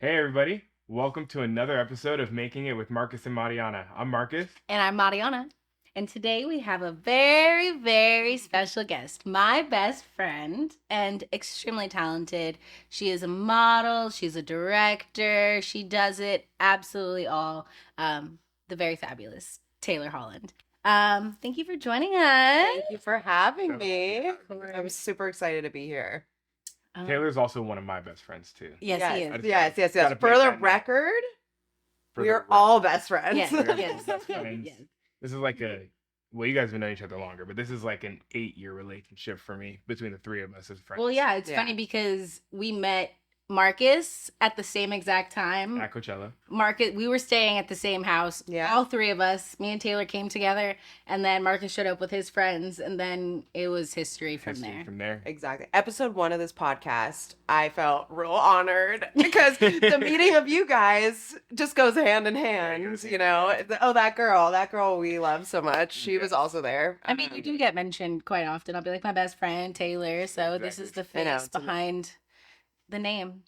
Hey everybody, welcome to another episode of Making It with Marcus and Mariana. I'm Marcus. And I'm Mariana. And today we have a very, very special guest, my best friend and extremely talented. She is a model, she's a director, she does it absolutely all. The very fabulous Taylor Holland. Thank you for joining us. Thank you for having So- me. I'm super excited to be here. Taylor's also one of my best friends too. Yes, he is. Yes. Gotta For make the that known. record, For we the are record. all best friends. Yes, We're yes, best friends. yes. This is like well, you guys have known each other longer, but this is like an 8-year relationship for me between the three of us as friends. Well, yeah, it's Yeah. funny because we met Marcus at the same exact time. At Coachella. Marcus, we were staying at the same house. Yeah. All three of us, me and Taylor came together, and then Marcus showed up with his friends, and then it was history from there. From there. Exactly. Episode 1 of this podcast, I felt real honored because the meeting of you guys just goes hand in hand, you know. Oh, that girl we love so much. She was also there. I mean, you do get mentioned quite often. I'll be like, my best friend, Taylor, so this is the I know, face behind the name.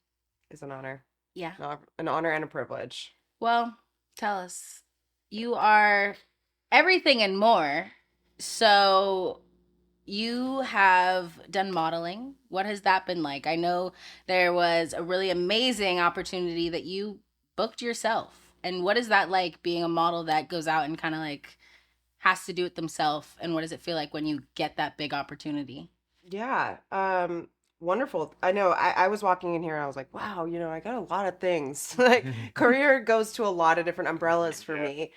It's an honor. Yeah. An honor and a privilege. Well, tell us. You are everything and more. So you have done modeling. What has that been like? I know there was a really amazing opportunity that you booked yourself. And what is that like being a model that goes out and kind of like has to do it themselves? And what does it feel like when you get that big opportunity? Yeah. Wonderful. I know I was walking in here and I was like, wow, I got a lot of things. Like career goes to a lot of different umbrellas for me.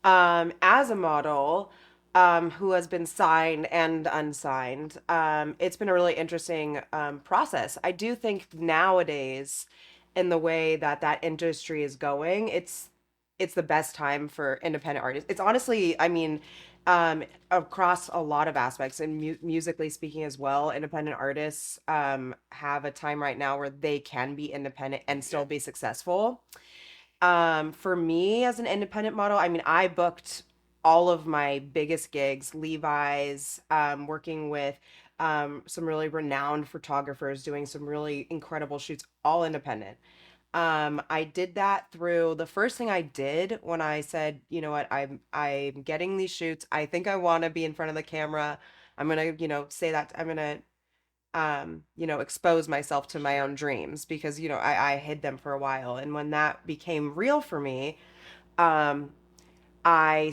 As a model, who has been signed and unsigned, it's been a really interesting process. I do think nowadays, in the way that industry is going, it's the best time for independent artists. It's honestly, I mean, across a lot of aspects and musically speaking as well, independent artists have a time right now where they can be independent and still be successful. For me as an independent model, I mean, I booked all of my biggest gigs, Levi's, working with some really renowned photographers, doing some really incredible shoots, all independent. I did that through the first thing I did when I said, you know what, I'm getting these shoots. I think I want to be in front of the camera. I'm gonna, say that I'm gonna expose myself to my own dreams because, I hid them for a while. And when that became real for me, um, I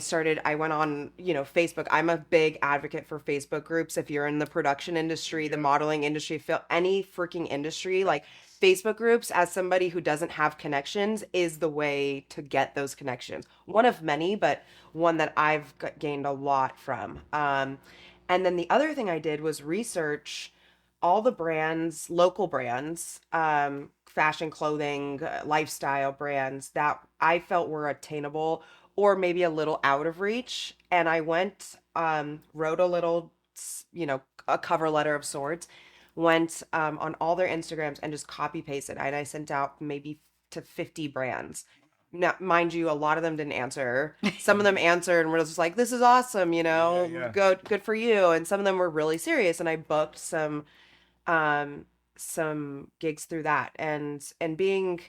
went on, Facebook. I'm a big advocate for Facebook groups. If you're in the production industry, the modeling industry, any freaking industry, like Facebook groups, as somebody who doesn't have connections, is the way to get those connections. One of many, but one that I've gained a lot from. And then the other thing I did was research all the brands, local brands, fashion, clothing, lifestyle brands that I felt were attainable or maybe a little out of reach. And I went, wrote a little, a cover letter of sorts, went on all their Instagrams and just copy pasted. And I sent out maybe to 50 brands. Now, mind you, a lot of them didn't answer. Some of them answered and were just like, "This is awesome, Yeah. good for you." And some of them were really serious. And I booked some gigs through that, and being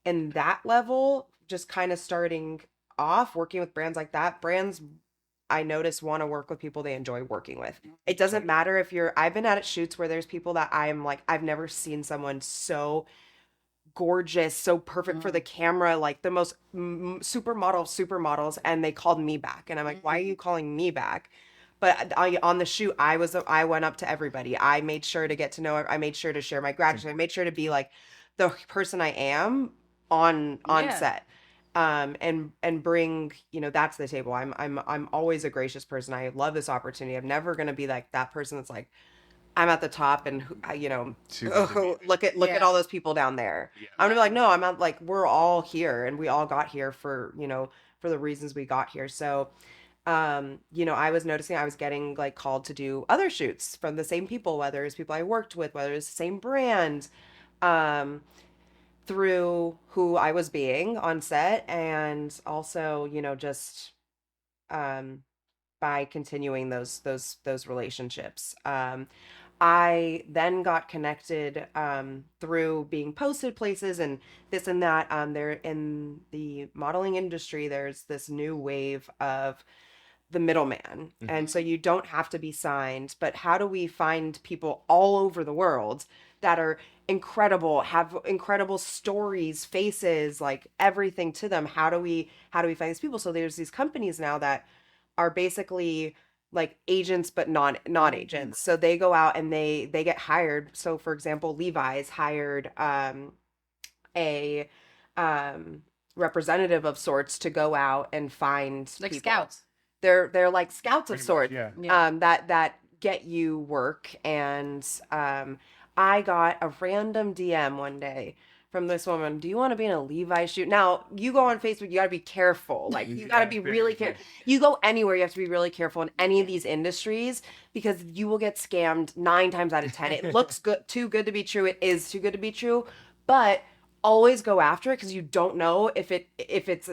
in that level, just kind of starting off working with brands like that. Brands, I notice, want to work with people they enjoy working with. It doesn't matter if I've been at shoots where there's people that I'm like, I've never seen someone so gorgeous, so perfect for the camera, like the most supermodel of supermodels, and they called me back, and I'm like, why are you calling me back? But on the shoot, I went up to everybody. I made sure to get to know. I made sure to share my gratitude. I made sure to be like the person I am on Yeah. set, and bring, that to the table. I'm always a gracious person. I love this opportunity. I'm never gonna be like that person that's like, I'm at the top and look at Yeah. all those people down there. Yeah. I'm gonna be like, no, I'm not, like, we're all here and we all got here for the reasons we got here. So I was noticing I was getting like called to do other shoots from the same people, whether it's people I worked with, whether it's the same brand, um, through who I was being on set, and also, just um by continuing those relationships. I then got connected through being posted places and this and that. There in the modeling industry, there's this new wave of the middleman. And so you don't have to be signed, but how do we find people all over the world that are incredible, have incredible stories, faces, like everything to them? How do we find these people? So there's these companies now that are basically like agents but not agents. So they go out and they get hired. So for example, Levi's hired a representative of sorts to go out and find Like people. scouts. They're like scouts of Pretty much, sorts. yeah. That get you work. And I got a random DM one day from this woman. Do you want to be in a Levi's shoot? Now you go on Facebook, you got to be careful. Like you got to be really careful. You go anywhere, you have to be really careful in any of these industries because you will get scammed 9 times out of 10. It looks good, too good to be true. It is too good to be true, but always go after it because you don't know if it's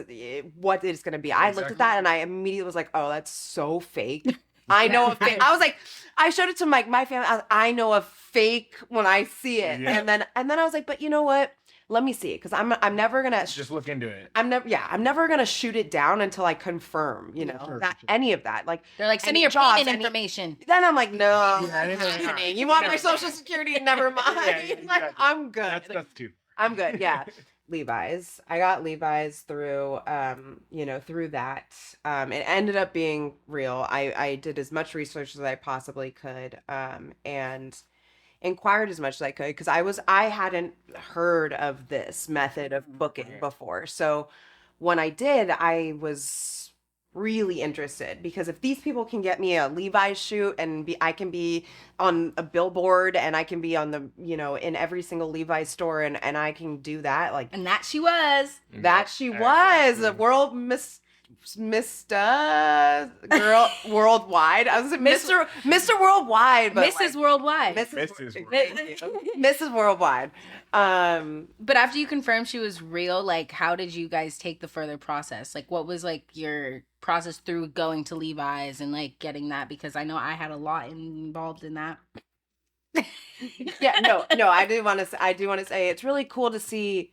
what it's going to be. I looked at that and I immediately was like, oh, that's so fake. I know a fake. I was like, I showed it to my family. I know a fake when I see it. Yeah. And then I was like, but you know what? Let me see it because I'm never gonna Just look into it. I'm never gonna shoot it down until I confirm, that any of that. Like They're like, send me any your jobs, payment any- information. Then I'm like, no, Yeah, you want my social security? Never mind. Yeah, Like exactly. I'm good. That's too. I'm good. Yeah. Levi's. I got Levi's through, through that. It ended up being real. I did as much research as I possibly could, and inquired as much as I could because I hadn't heard of this method of booking before. So when I did, I was really interested because if these people can get me a Levi's shoot and I can be on a billboard and I can be on the, in every single Levi's store and I can do that, like And that she was. that she was a world girl worldwide. I was Mr. Worldwide, but Mrs. Worldwide. Mrs. Worldwide. But after you confirmed she was real, like, how did you guys take the further process? Like, what was like your process through going to Levi's and like getting that? Because I know I had a lot involved in that. Yeah, no, I do want to say it's really cool to see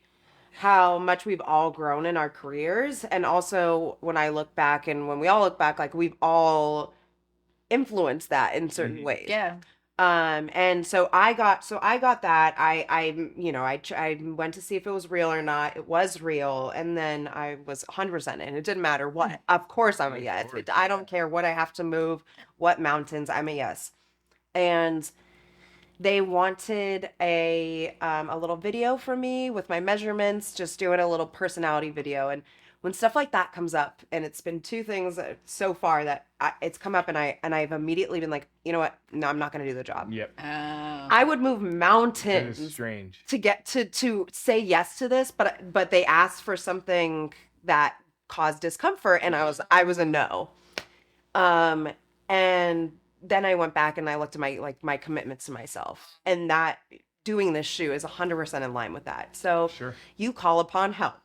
how much we've all grown in our careers, and also when I look back and when we all look back, like we've all influenced that in certain ways. Yeah. And so I got that. I went to see if it was real or not. It was real, and then I was 100% in. It didn't matter what. Of course, I'm a yes. I don't care what I have to move, what mountains. I'm a yes. And they wanted a little video from me with my measurements, just doing a little personality video. And when stuff like that comes up, and it's been 2 things so far that it's come up, and I've immediately been like, you know what? No, I'm not going to do the job. Yep. I would move mountains That is strange. to get to say yes to this, but they asked for something that caused discomfort, and I was a no. And then I went back and I looked at my commitments to myself, and that doing this shoe is 100% in line with that. So Sure. you call upon help.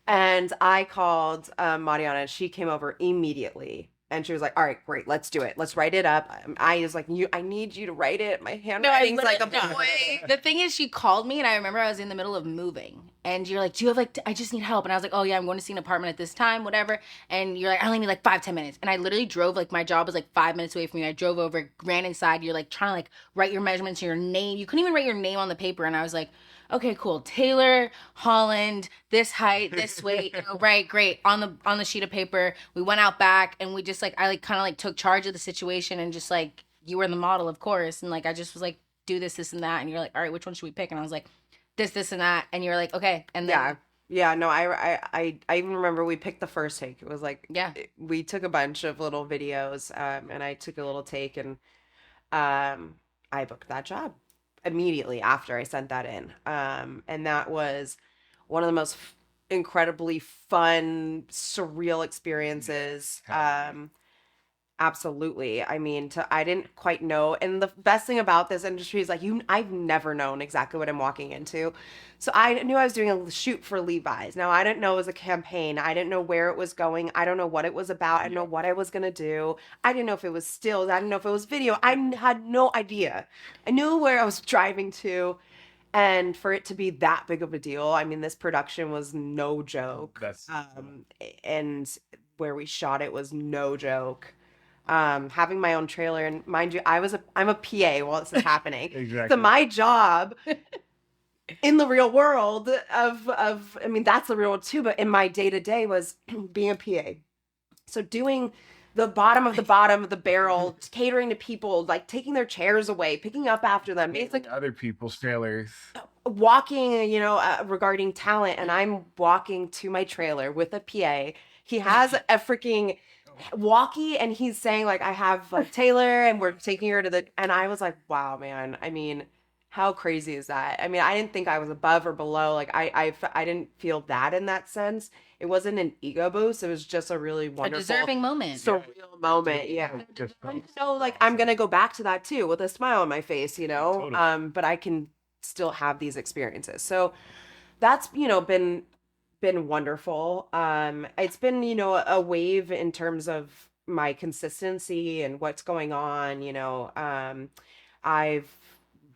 And I called Marianna, and she came over immediately. And she was like, all right, great, let's do it. Let's write it up. I was like, I need you to write it. My handwriting's like a boy. The thing is, she called me, and I remember I was in the middle of moving. And you're like, do you have I just need help. And I was like, oh yeah, I'm going to see an apartment at this time, whatever. And you're like, I only need like 5-10 minutes. And I literally drove, like my job was like 5 minutes away from me. I drove over, ran inside. You're like trying to like write your measurements, your name. You couldn't even write your name on the paper. And I was like, okay, cool. Taylor Holland, this height, this weight, right, great. On the sheet of paper, we went out back, and we just like, I like kind of like took charge of the situation, and just like, you were the model, of course. And like, I just was like, do this, and that. And you're like, all right, which one should we pick? And I was like, this, and that. And you're like, okay. And then yeah, no, I even remember we picked the first take. It was like, yeah, we took a bunch of little videos, and I took a little take, and I booked that job immediately after I sent that in. And that was one of the most incredibly fun, surreal experiences. Absolutely. I mean, I didn't quite know. And the best thing about this industry is like I've never known exactly what I'm walking into. So I knew I was doing a shoot for Levi's. Now I didn't know it was a campaign. I didn't know where it was going. I don't know what it was about. I didn't know what I was going to do. I didn't know if it was stills. I didn't know if it was video. Had no idea. I knew where I was driving to. And for it to be that big of a deal, I mean, this production was no joke. That's And where we shot it was no joke. Having my own trailer, and mind you, I'm a PA while this is happening. exactly. So my job in the real world of I mean that's the real world too, but in my day to day was being a PA. So doing the bottom of the barrel, catering to people, like taking their chairs away, picking up after them, basically other people's trailers. walking, regarding talent, and I'm walking to my trailer with a PA. He has a freaking walkie, and he's saying like, I have like Taylor, and we're taking her to the, and I was like, wow, man. I mean, how crazy is that? I mean, I didn't think I was above or below. Like I didn't feel that in that sense. It wasn't an ego boost. It was just a really wonderful, a deserving moment, surreal moment. Yeah. So like, I'm going to go back to that too with a smile on my face, Totally. but I can still have these experiences. So that's, been wonderful. It's been, a wave in terms of my consistency and what's going on. I've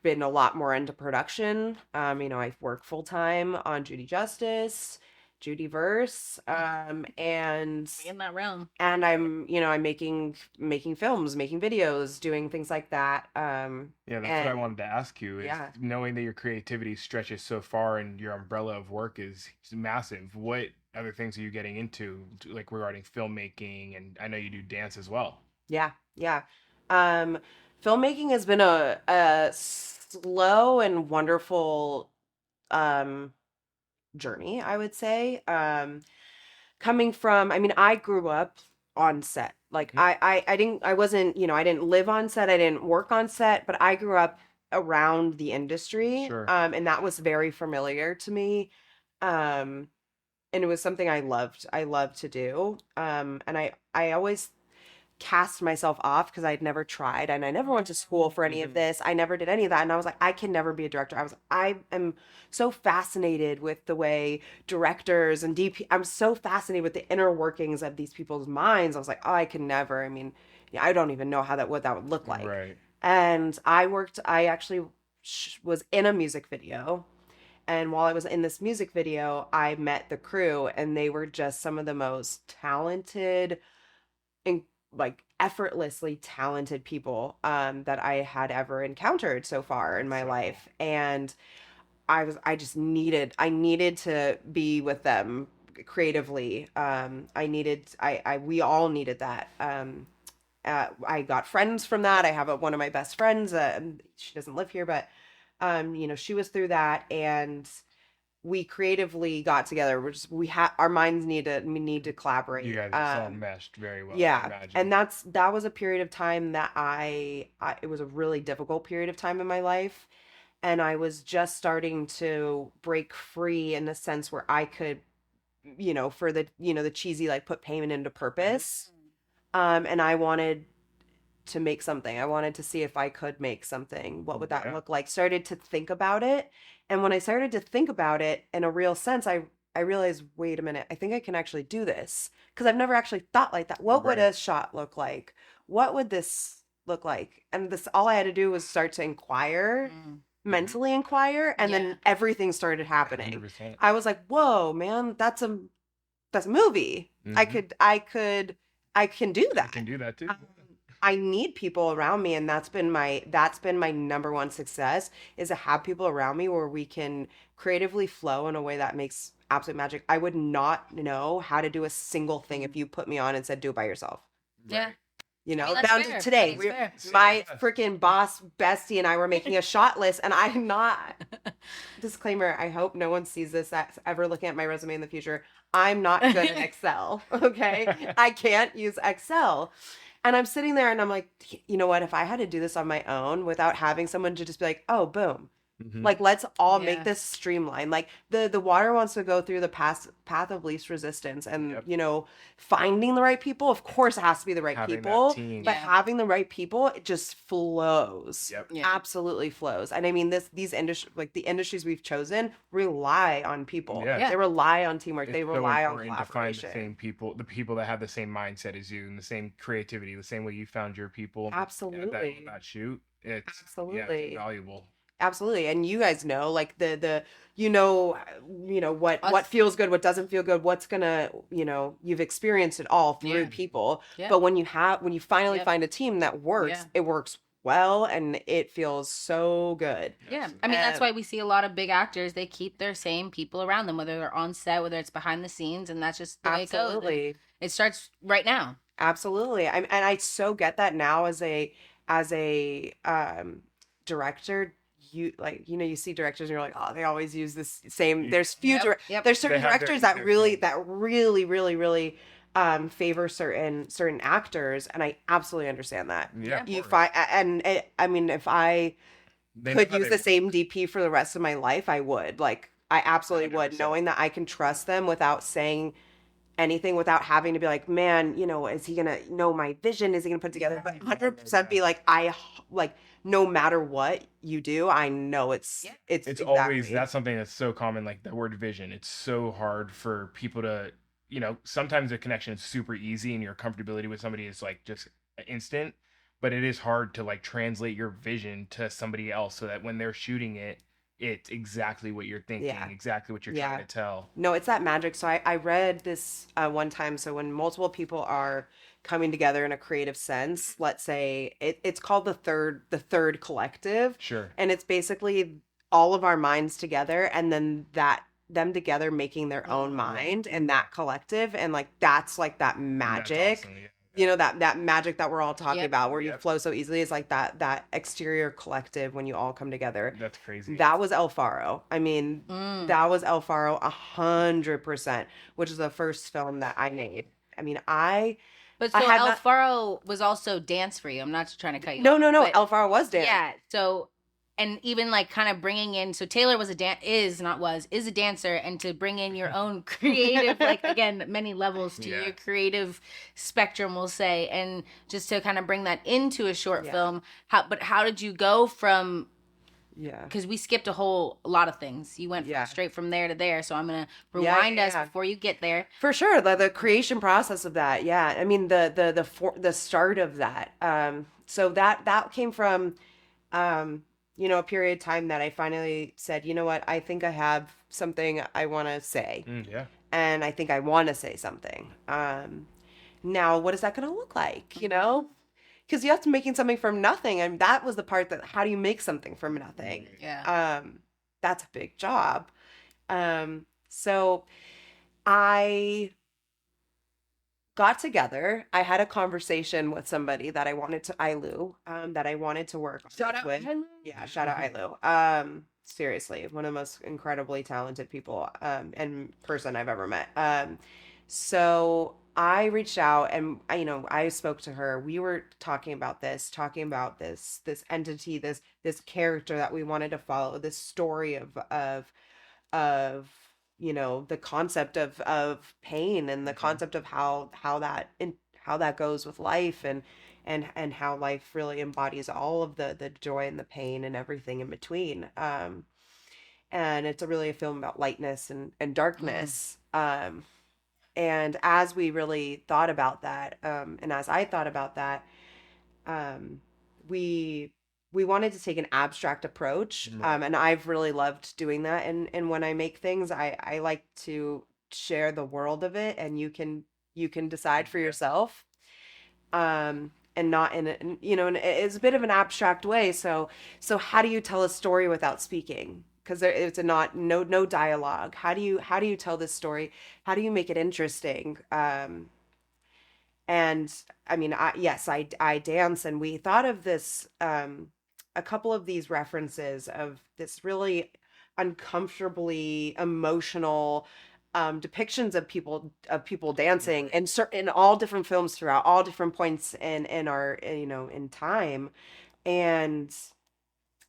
been a lot more into production. I work full time on Judy Justice, Judy Verse, and in that realm. I'm making films, making videos, doing things like that. Yeah, that's what I wanted to ask you. Is Yeah. knowing that your creativity stretches so far and your umbrella of work is massive. What other things are you getting into, like regarding filmmaking? And I know you do dance as well. Yeah, yeah. Um, Filmmaking has been a slow and wonderful um journey, I would say. Coming from, I mean, I grew up on set. Like Mhm. I wasn't, I didn't live on set, I didn't work on set, but I grew up around the industry. Sure. And that was very familiar to me. Um, and it was something I loved to do. And I always cast myself off because I'd never tried and I never went to school for any of this. I never did any of that. And I was like, I can never be a director. I am so fascinated with the way directors and I'm so fascinated with the inner workings of these people's minds. I was like, oh, I can never. I mean, yeah, I don't even know what that would look like. Right. And I actually was in a music video. And while I was in this music video, I met the crew, and they were just some of the most talented and like effortlessly talented people that I had ever encountered so far in my life. And I needed to be with them creatively. We all needed that. I got friends from that. I have one of my best friends. She doesn't live here, but she was through that, and we creatively got together. Our minds need to collaborate. You guys all meshed very well. I Yeah, imagine. and that was a period of time that it was a really difficult period of time in my life, and I was just starting to break free in the sense where I could, for the cheesy, like, put payment into purpose. And I wanted to make something. I wanted to see if I could make something. What would that Yeah. look like? Started to think about it. And when I started to think about it in a real sense, I realized, wait a minute, I think I can actually do this. Because I've never actually thought like that. What would Right. a shot look like? What would this look like? And all I had to do was start to inquire, mentally inquire, and Yeah. then everything started happening. 100%. I was like, whoa, man, that's a movie. I Mhm. can do I that. can do that too. I need people around me, and that's been my number one success, is to have people around me where we can creatively flow in a way that makes absolute magic. I would not know how to do a single thing if you put me on and said do it by yourself. Yeah. Down fair. to today, That's fair. my freaking boss bestie and I were making a shot list, and I'm not. Disclaimer: I hope no one sees this that's ever looking at my resume in the future. I'm not good at Excel. Okay, I can't use Excel. And I'm sitting there and I'm like, you know what? If I had to do this on my own without having someone to just be like, oh, boom, Hmm. Like, let's all make Yeah. this streamlined. Like, the water wants to go through the path of least resistance, and Yep. finding the right people, of course, it has to be the right Having that people, team. but Yeah. having the right people, it just flows. Yep. Yeah. Absolutely flows. And I mean, these industry, like the industries we've chosen, rely on people. Yeah. Yeah. They rely on teamwork. It's They so rely on important to find the collaboration. same people, the people that have the same mindset as you and the same creativity, the same way you found your people. Absolutely. That shoot, it's yeah, it's Absolutely. invaluable. Absolutely. And you guys know, like the you know what Us. feels good, what doesn't feel good, what's gonna, you've experienced it all through Yeah. people. Yeah. But when you finally Yep. find a team that works, Yeah. it works well and it feels so good. Yeah. I mean, that's Um, why we see a lot of big actors, they keep their same people around them, whether they're on set, whether it's behind the scenes, and that's just the way it goes. And Absolutely. it starts right now. Absolutely. And I so get that now as a director. You like, you see directors and you're like, oh, they always use this same. There's few Yep. Yep. there's certain They have their directors that their really thing. really favor certain actors, and I absolutely understand that. Yeah, of You course. find, and I mean, if I They know could how use they the work. same DP for the rest of my life, I would. Like, I absolutely would, 100%. knowing that I can trust them without saying anything, without having to be like, man, is he gonna know my vision? Is he gonna put it together? But 100% be like, like, no matter what you do, I know it's Yeah. it's It's exactly. always that's something that's so common, like the word vision. It's so hard for people to, sometimes the connection is super easy and your comfortability with somebody is like just instant, but it is hard to like translate your vision to somebody else so that when they're shooting it, it's exactly what you're thinking, Yeah. exactly what you're Yeah. trying to tell. No, it's that magic. So I read this one time. So when multiple people are coming together in a creative sense, let's say it's called the third collective, Sure. and it's basically all of our minds together, and then them together making their own mind and that collective, and like that's like that That's magic. awesome. Yeah. That magic that we're all talking Yep. about, where you Yep. flow so easily, is like that exterior collective when you all come together. That's crazy. That was El Faro. I mean, that was El Faro 100%, which is the first film that I made. I mean, But I so had El not. Faro was also dance for you. I'm not trying to cut you No, off, no, no. but El Faro was dance. yeah. So, and even like kind of bringing in, so Taylor was is a dancer, and to bring in your own creative, like again, many levels to Yeah. your creative spectrum, we'll say, and just to kind of bring that into a short Yeah. film. How did you go from? Yeah. Because we skipped a lot of things. You went Yeah. straight from there to there, so I'm gonna Yeah, rewind yeah, us yeah. before you get there. For sure, the creation process of that. Yeah, I mean the start of that. So that came from, a period of time that I finally said, you know what, I think I have something I want to say, Yeah. and I think I want to say something. Now, what is that going to look like? Because you have to making something from nothing, and that was the part that, how do you make something from nothing? Yeah. That's a big job. So I got together. I had a conversation with somebody that I wanted to, Ailu, that I wanted to work Shout out with. Ailu. Yeah, shout out Ailu. Seriously, one of the most incredibly talented people and person I've ever met. So I reached out, and I spoke to her. We were talking about this entity, this character that we wanted to follow, this story of the concept of pain, and the concept of how that goes with life, and how life really embodies all of the joy and the pain and everything in between. And it's really a film about lightness and darkness. And as we really thought about that, and as I thought about that, we wanted to take an abstract approach, and I've really loved doing that. And when I make things, I like to share the world of it, and you can decide for yourself, and not and it's a bit of an abstract way. So how do you tell a story without speaking? Because it's no dialogue. How do you tell this story? How do you make it interesting? And I mean, I dance, and we thought of this, a couple of these references of this really uncomfortably emotional depictions of people dancing in all different films throughout all different points in our in time. And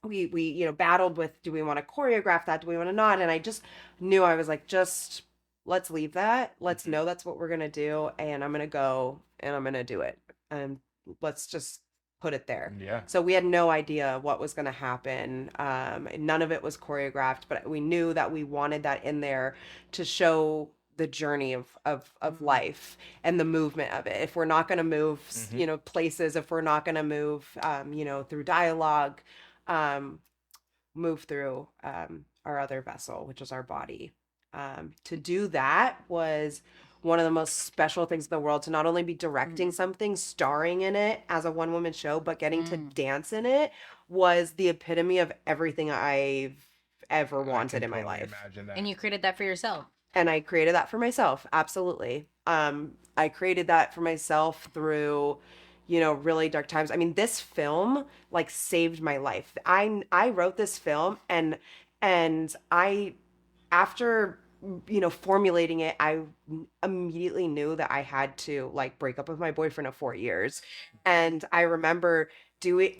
we battled with, do we want to choreograph that? Do we want to not? And I just knew, I was like, just let's leave that. Let's know that's what we're going to do. And I'm going to go and I'm going to do it. And let's just put it there. Yeah. So we had no idea what was going to happen. None of it was choreographed, but we knew that we wanted that in there to show the journey of life and the movement of it. If we're not going to move, places, if we're not going to move, through dialogue, move through our other vessel, which is our body. To do that was one of the most special things in the world, to not only be directing something, starring in it as a one-woman show, but getting to dance in it was the epitome of everything I've ever wanted in my life. Imagine that. And you created that for yourself. And I created that for myself. Absolutely. I created that for myself through, really dark times. I mean, this film like saved my life. I wrote this film and I, after formulating it, I immediately knew that I had to like break up with my boyfriend of 4 years. And I remember we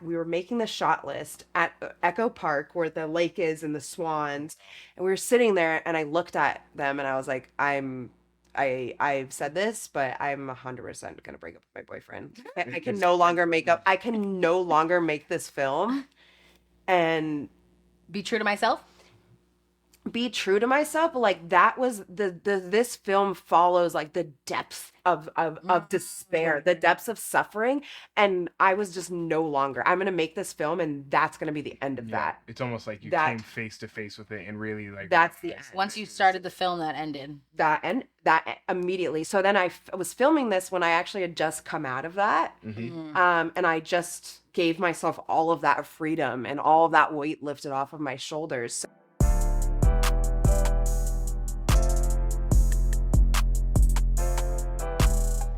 were making the shot list at Echo Park where the lake is and the swans. And we were sitting there and I looked at them and I was like, I've said this, but I'm 100% going to break up with my boyfriend. I can no longer make this film and be true to myself. But like that was this film follows like the depths of despair, the depths of suffering, and I was just no longer, I'm gonna make this film and that's gonna be the end of that. It's almost like you came face to face with it and really like that's the end. Once you started the film, that ended. That immediately. So then I was filming this when I actually had just come out of that. And I just gave myself all of that freedom and all of that weight lifted off of my shoulders.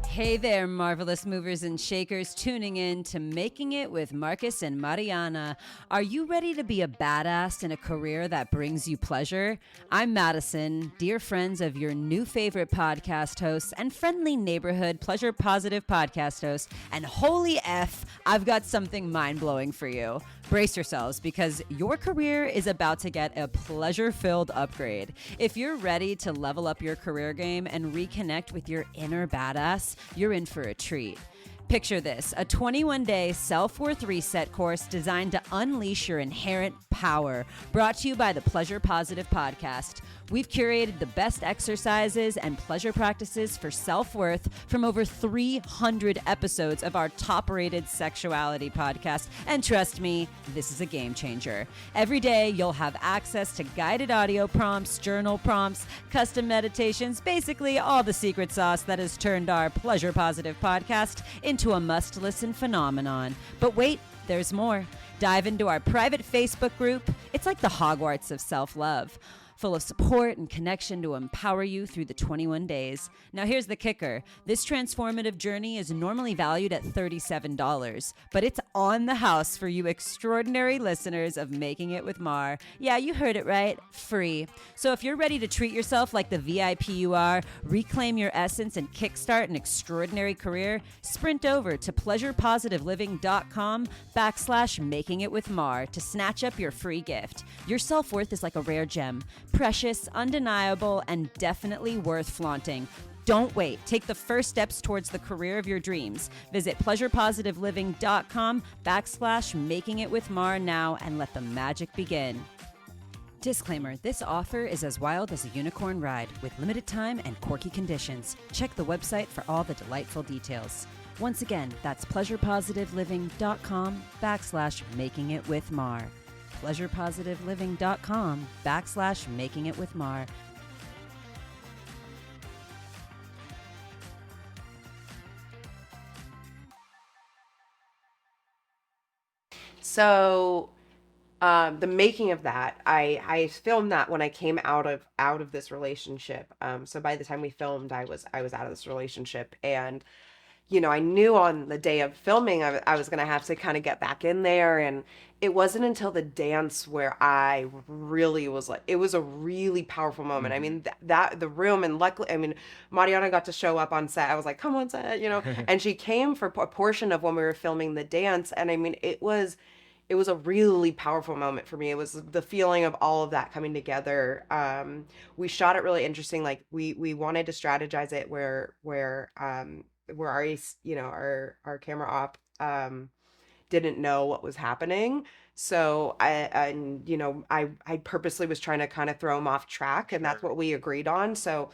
Hey there, marvelous movers and shakers, tuning in to Making It with Marcus and Marianna. Are you ready to be a badass in a career that brings you pleasure? I'm Madison, dear friends of your new favorite podcast hosts and friendly neighborhood pleasure positive podcast host. And holy F, I've got something mind-blowing for you. Brace yourselves, because your career is about to get a pleasure-filled upgrade. If you're ready to level up your career game and reconnect with your inner badass, you're in for a treat. Picture this, a 21-day self-worth reset course designed to unleash your inherent power, brought to you by the Pleasure Positive Podcast. We've curated the best exercises and pleasure practices for self-worth from over 300 episodes of our top-rated sexuality podcast. And trust me, this is a game changer. Every day, you'll have access to guided audio prompts, journal prompts, custom meditations, basically all the secret sauce that has turned our Pleasure Positive Podcast into a must-listen phenomenon. But wait, there's more. Dive into our private Facebook group. It's like the Hogwarts of self-love, full of support and connection to empower you through the 21 days. Now here's the kicker. This transformative journey is normally valued at $37, but it's on the house for you extraordinary listeners of Making It with Mar. Yeah, you heard it right. Free. So if you're ready to treat yourself like the VIP you are, reclaim your essence, and kickstart an extraordinary career, sprint over to pleasurepositiveliving.com/makingitwithmar to snatch up your free gift. Your self-worth is like a rare gem. Precious, undeniable, and definitely worth flaunting. Don't wait. Take the first steps towards the career of your dreams. Visit pleasurepositiveliving.com/makingitwithmar now and let the magic begin. Disclaimer, this offer is as wild as a unicorn ride with limited time and quirky conditions. Check the website for all the delightful details. Once again, that's pleasurepositiveliving.com/makingitwithmar. pleasurepositiveliving.com/makingitwithmar. So the making of that, I filmed that when I came out of this relationship. So by the time we filmed, I was out of this relationship, and I knew on the day of filming I was gonna have to kind of get back in there, and it wasn't until the dance where I really was like, it was a really powerful moment. I mean, that the room, and luckily, I mean, Mariana got to show up on set. I was like, come on set, and she came for a portion of when we were filming the dance, and I mean, it was it was a really powerful moment for me. It was the feeling of all of that coming together. We shot it really interesting. Like we wanted to strategize it where our our camera op didn't know what was happening. So I purposely was trying to kind of throw him off track, and that's what we agreed on. So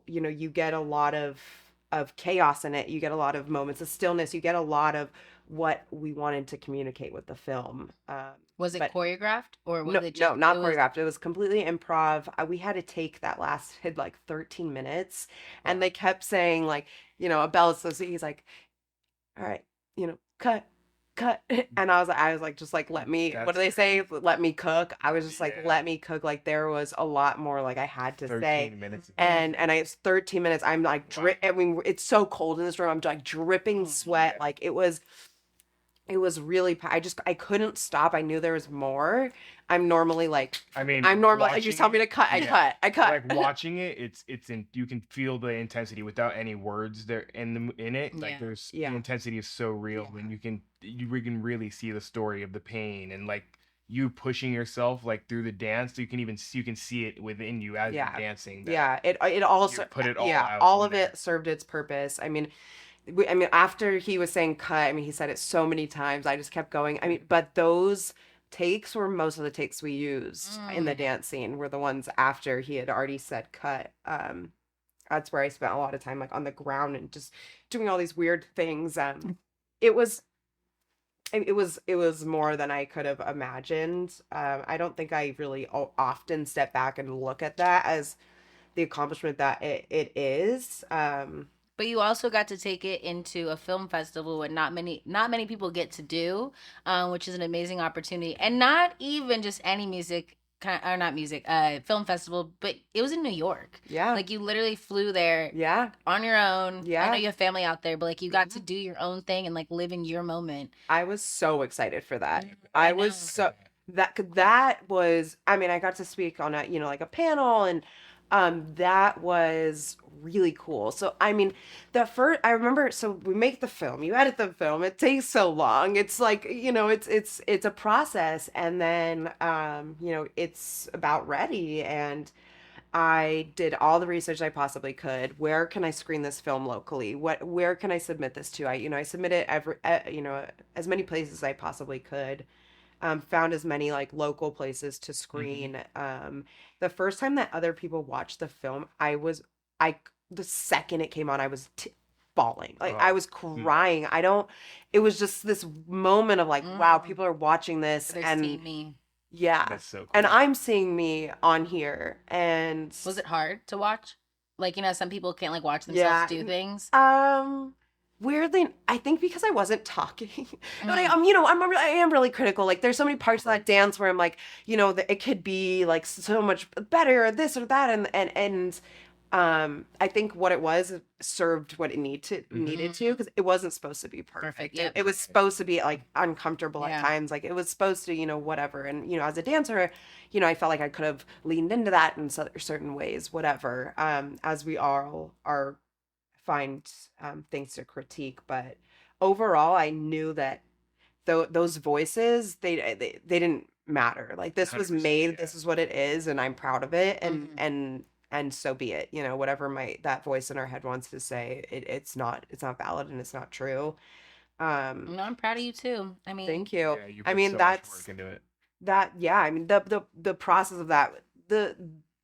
you get a lot of chaos in it. You get a lot of moments of stillness. You get a lot of what we wanted to communicate with the film. Was it But choreographed or was no, it just no, not it was choreographed. It was completely improv. We had to take that lasted like 13 minutes, and they kept saying like, Abel, so he's like, all right, cut, cut, and I was like, just like let me. What do they say? Let me cook. I was just like, let me cook. Like there was a lot more like I had to say. 13 minutes. And it's 13 minutes. I'm like I mean, it's so cold in this room. I'm like dripping sweat. Like it was really, I couldn't stop. I knew there was more. I'm normally like, like, you tell me to cut, I cut. Like watching it, you can feel the intensity without any words there in it. Like there's, the intensity is so real when you can really see the story of the pain and like you pushing yourself like through the dance. So you can see it within you as you're dancing. It also put it all out. All of it served its purpose. I mean, after he was saying cut, I mean, he said it so many times. I just kept going. I mean, but those takes were most of the takes we used in the dance scene were the ones after he had already said cut. That's where I spent a lot of time like on the ground and just doing all these weird things. It was more than I could have imagined. I don't think I really often step back and look at that as the accomplishment that it is. But you also got to take it into a film festival what not many people get to do, which is an amazing opportunity. And not even just any film festival, but it was in New York. Yeah. Like you literally flew there on your own. Yeah. I know you have family out there, but like you got to do your own thing and like live in your moment. I was so excited for that. I was so that was, I mean, I got to speak on like a panel, and that was really cool. So I mean, I remember, so we make the film, you edit the film, it takes so long. It's like, it's a process, and then it's about ready, and I did all the research I possibly could. Where can I screen this film locally? Where can I submit this to? I submitted as many places as I possibly could. Found as many like local places to screen. The first time that other people watched the film, the second it came on, I was bawling. Like I was crying. It was just this moment of like, wow, people are watching this. They're and seeing me. Yeah. That's so cool. And I'm seeing me on here. And was it hard to watch? Like, some people can't like watch themselves do things. Weirdly, I think because I wasn't talking, but I am really critical. Like, there's so many parts of that dance where I'm like, that it could be like so much better, or this or that, and I think what it was served what it needed to, because it wasn't supposed to be perfect. Yep. It was supposed to be like uncomfortable at times. Like it was supposed to, whatever. And as a dancer, I felt like I could have leaned into that in certain ways, whatever. As we all are. Find things to critique, but overall I knew that those voices they didn't matter. Like this was made, this is what it is, and I'm proud of it, and so be it. Whatever that voice in our head wants to say, it's not valid and it's not true. No, I'm proud of you too. I mean, thank you. Yeah, you I put mean, so that's much work into it. I mean, the process of that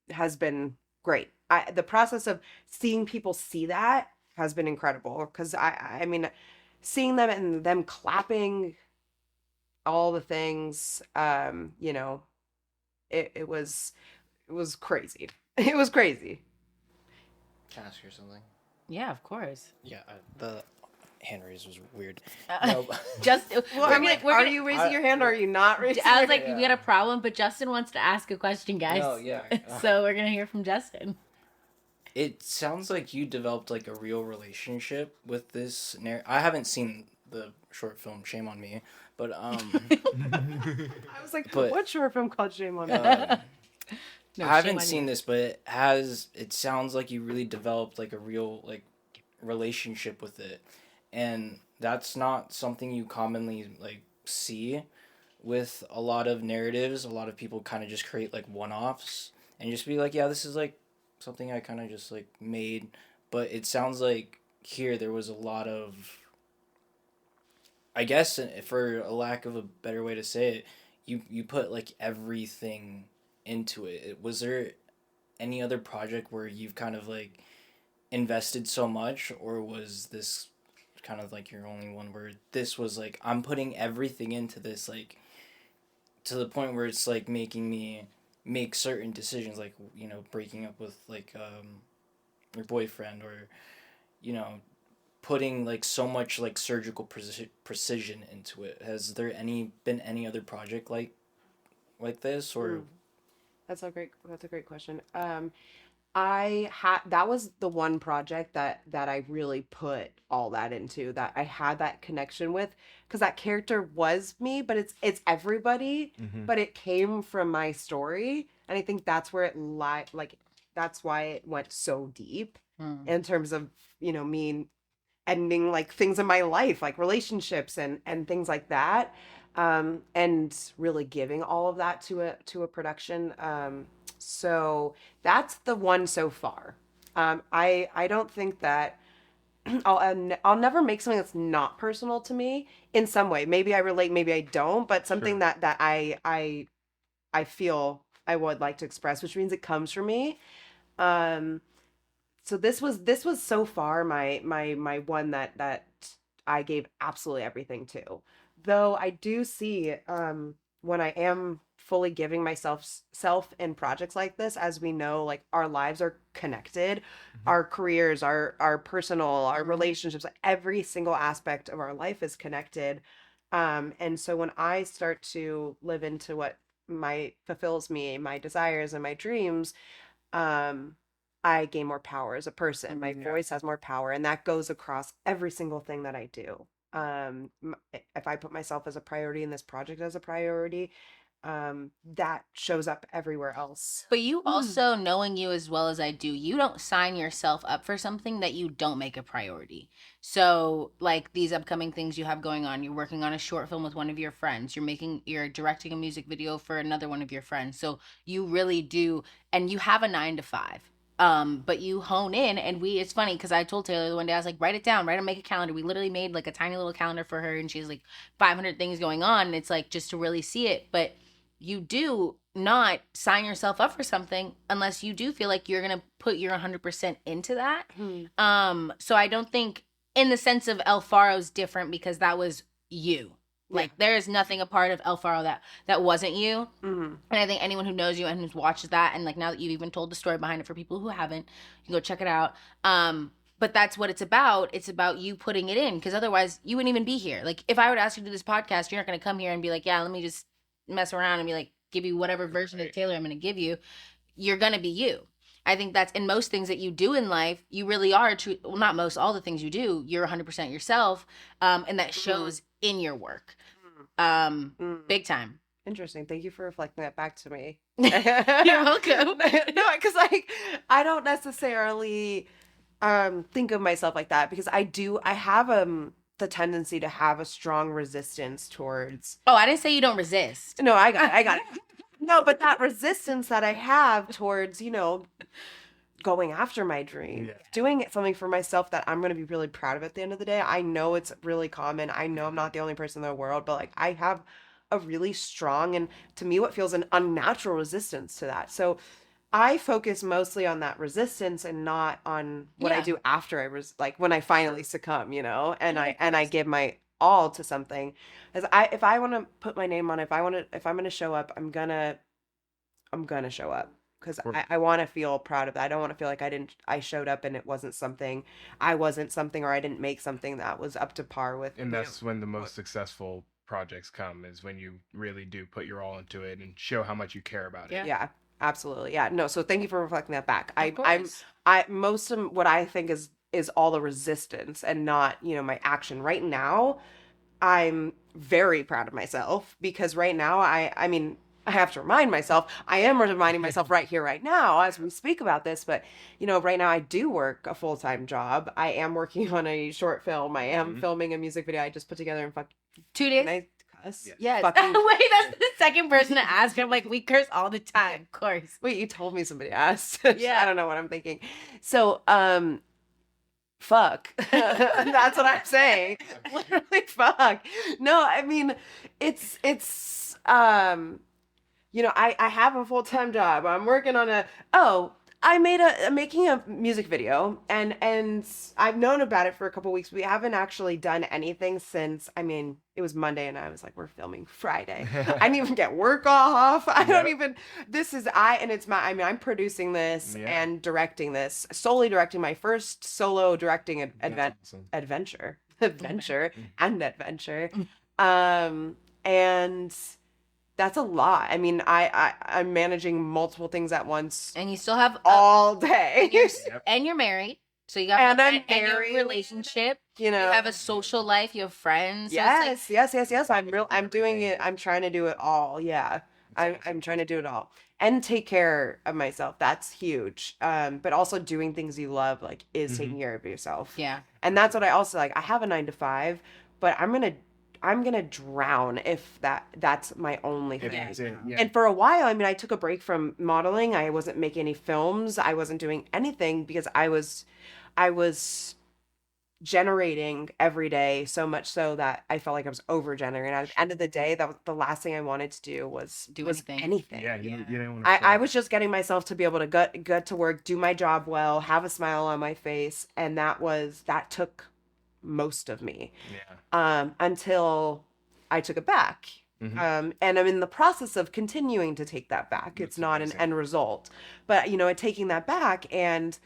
has been great. The process of seeing people see that has been incredible, because I mean, seeing them and them clapping, all the things, it was crazy. It was crazy. Can I ask you something? Yeah, of course. Yeah, the hand raise was weird. No, Are you raising your hand, or are you not raising? I was like, we got a problem, but Justin wants to ask a question, guys. No, yeah. So we're gonna hear from Justin. It sounds like you developed like a real relationship with this I haven't seen the short film, shame on me, but I was like, what short film called Shame on Me? I haven't seen this, but it sounds like you really developed like a real like relationship with it, and that's not something you commonly like see. with a lot of narratives, a lot of people kind of just create like one-offs and just be like, yeah, this is like something I kind of just like made. But it sounds like here there was a lot of, I guess, for a lack of a better way to say it, you put like everything into it. Was there any other project where you've kind of like invested so much, or was this kind of like your only one where this was like, I'm putting everything into this, like to the point where it's like making me make certain decisions, like, you know, breaking up with like your boyfriend, or, you know, putting like so much like surgical precision into it? Has there been any other project like this, or That's a great question. I had that was the one project that I really put all that into, that I had that connection with, because that character was me, but it's everybody, but it came from my story, and I think that's where it like that's why it went so deep in terms of, you know, me ending like things in my life, like relationships and things like that, and really giving all of that to a production. So that's the one so far. I don't think that I'll never make something that's not personal to me in some way. Maybe I relate, maybe I don't, but something Sure. that I feel I would like to express, which means it comes from me. Um, so this was so far my one that I gave absolutely everything to. Though I do see, when I am fully giving myself self in projects like this, as we know, like our lives are connected, our careers, our personal, our relationships, every single aspect of our life is connected. And so when I start to live into what my fulfills me, my desires and my dreams, um I gain more power as a person. My voice has more power, and that goes across every single thing that I do. If I put myself as a priority and this project as a priority, that shows up everywhere else. But you also, knowing you as well as I do, you don't sign yourself up for something that you don't make a priority. So, like these upcoming things you have going on, you're working on a short film with one of your friends, you're directing a music video for another one of your friends. So, you really do, and you have a 9 to 5. But you hone in, and it's funny because I told Taylor the one day, I was like, write it down, make a calendar. We literally made like a tiny little calendar for her, and she's like 500 things going on, and it's like just to really see it. But you do not sign yourself up for something unless you do feel like you're gonna put your 100% into that. So I don't think, in the sense of El Faro's different, because that was you. Like, there is nothing a part of El Faro that wasn't you. And I think anyone who knows you and who's watched that, and like now that you've even told the story behind it for people who haven't, you can go check it out. But that's what it's about. It's about you putting it in, because otherwise you wouldn't even be here. Like, if I were to ask you to do this podcast, you're not going to come here and be like, yeah, let me just mess around and be like, give you whatever version of Taylor I'm going to give you. You're going to be you. I think that's in most things that you do in life, you really are true. Well, not most, all the things you do, you're 100% yourself. And that shows in your work. Big time. Interesting. Thank you for reflecting that back to me. You're welcome. No, because like I don't necessarily think of myself like that, because I have the tendency to have a strong resistance towards. Oh, I didn't say you don't resist. No, I got it. No, but that resistance that I have towards, you know, going after my dream, doing something for myself that I'm going to be really proud of at the end of the day. I know it's really common. I know I'm not the only person in the world, but like I have a really strong, and to me what feels an unnatural resistance to that. So I focus mostly on that resistance and not on what I do after like when I finally succumb, you know, and I give my all to something. As if I want to put my name on it, if I'm going to show up, I'm going to show up. Because I want to feel proud of that. I don't want to feel like I showed up and it wasn't something, or I didn't make something that was up to par with. And that's when the most successful projects come, is when you really do put your all into it and show how much you care about it. Yeah, absolutely. Yeah, no. So thank you for reflecting that back. Course. Most of what I think is all the resistance and not, you know, my action. Right now, I'm very proud of myself, because right now I mean, I have to remind myself, I am reminding myself right here, right now, as we speak about this. But, you know, right now I do work a full-time job. I am working on a short film. I am filming a music video I just put together in 2 days. us. Yes. Yes. Fucking- Wait, that's the second person to ask. I'm like, we curse all the time, of course. Wait, you told me somebody asked. Yeah. I don't know what I'm thinking. So, fuck. That's what I'm saying. Literally fuck. No, I mean, it's I have a full-time job. I'm working on I'm making a music video, and I've known about it for a couple weeks. We haven't actually done anything since, I mean, it was Monday and I was like, we're filming Friday. I didn't even get work off. I don't even, I'm producing this and directing this, solely directing my first solo directing adventure. And that's a lot. I mean, I'm managing multiple things at once And you still have all day. and you're married. So you got And I'm and your married. relationship. You know. You have a social life, you have friends. So it's Yes. I'm doing it. I'm trying to do it all. Yeah. I'm trying to do it all. And take care of myself. That's huge. But also doing things you love, like, is taking care of yourself. Yeah. And that's what I also like. I have a 9 to 5, but I'm gonna drown if that's my only thing. Yeah. And for a while, I mean, I took a break from modeling. I wasn't making any films. I wasn't doing anything because I was generating every day, so much so that I felt like I was over generating. At the end of the day, that was the last thing I wanted to do was anything. Yeah, you didn't want to. I was just getting myself to be able to get to work, do my job well, have a smile on my face, and that took most of me. Until I took it back. And I'm in the process of continuing to take that back. It's not an end result, but taking that back and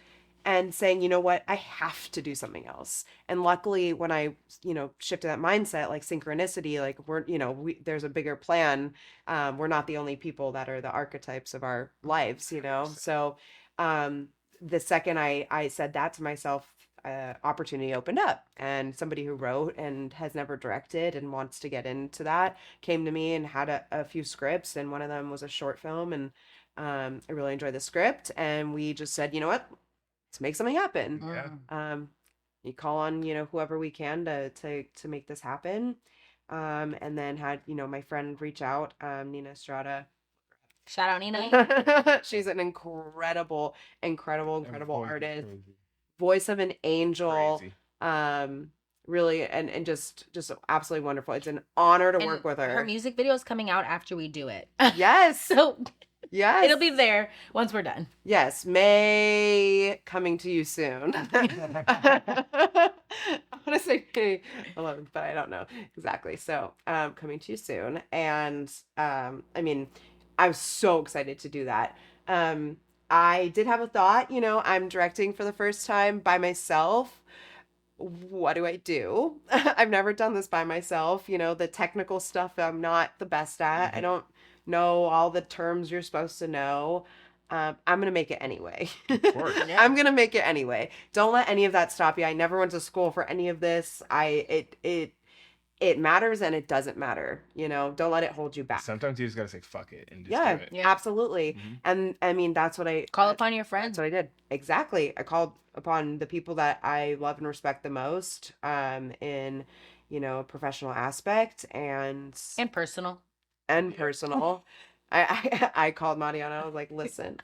saying, you know what, I have to do something else. And luckily, when I shifted that mindset, like synchronicity, like there's a bigger plan. We're not the only people that are the archetypes of our lives, So the second I said that to myself, opportunity opened up, and somebody who wrote and has never directed and wants to get into that came to me and had a few scripts, and one of them was a short film, and I really enjoyed the script, and we just said, you know what, let's make something happen. You call on whoever we can to make this happen, and then had my friend reach out, Nina Estrada. Shout out Nina. She's an incredible artist. Voice of an angel. Really, and just absolutely wonderful. It's an honor to work with her. Her music video is coming out after we do it. Yes. So yes, it'll be there once we're done. Yes, May, coming to you soon. I want to say May 11th, but I don't know exactly. So coming to you soon. And I mean, I was so excited to do that. I did have a thought, I'm directing for the first time by myself. What do I do? I've never done this by myself. The technical stuff I'm not the best at. I don't know all the terms you're supposed to know. I'm going to make it anyway. Of course. Yeah. I'm going to make it anyway. Don't let any of that stop you. I never went to school for any of this. It matters and it doesn't matter. Don't let it hold you back. Sometimes you just gotta say fuck it and just do it. Yeah. Absolutely. And I mean, that's what I Call upon your friends. That's what I did. Exactly. I called upon the people that I love and respect the most, in a professional aspect and personal. I called Mariana. I was like, listen,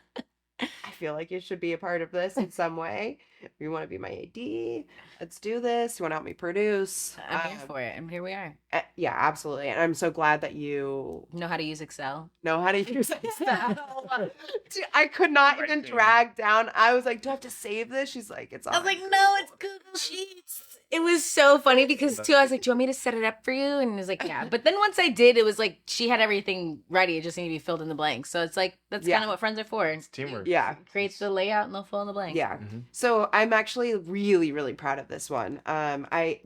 I feel like you should be a part of this in some way. You want to be my AD? Let's do this. You want to help me produce? I'm here for it, and here we are. Yeah, absolutely. And I'm so glad that you Know how to use Excel. know how to use Excel. Dude, I could not even drag down. I was like, do I have to save this? She's like, it's all I was like, no, it's Google Sheets. It was so funny because too, I was like, do you want me to set it up for you? And he was like, yeah. But then once I did, it was like she had everything ready. It just needed to be filled in the blanks. So it's like that's kind of what friends are for. It's teamwork. Yeah. Creates the layout and they'll fill in the blank. Yeah. So I'm actually really, really proud of this one. I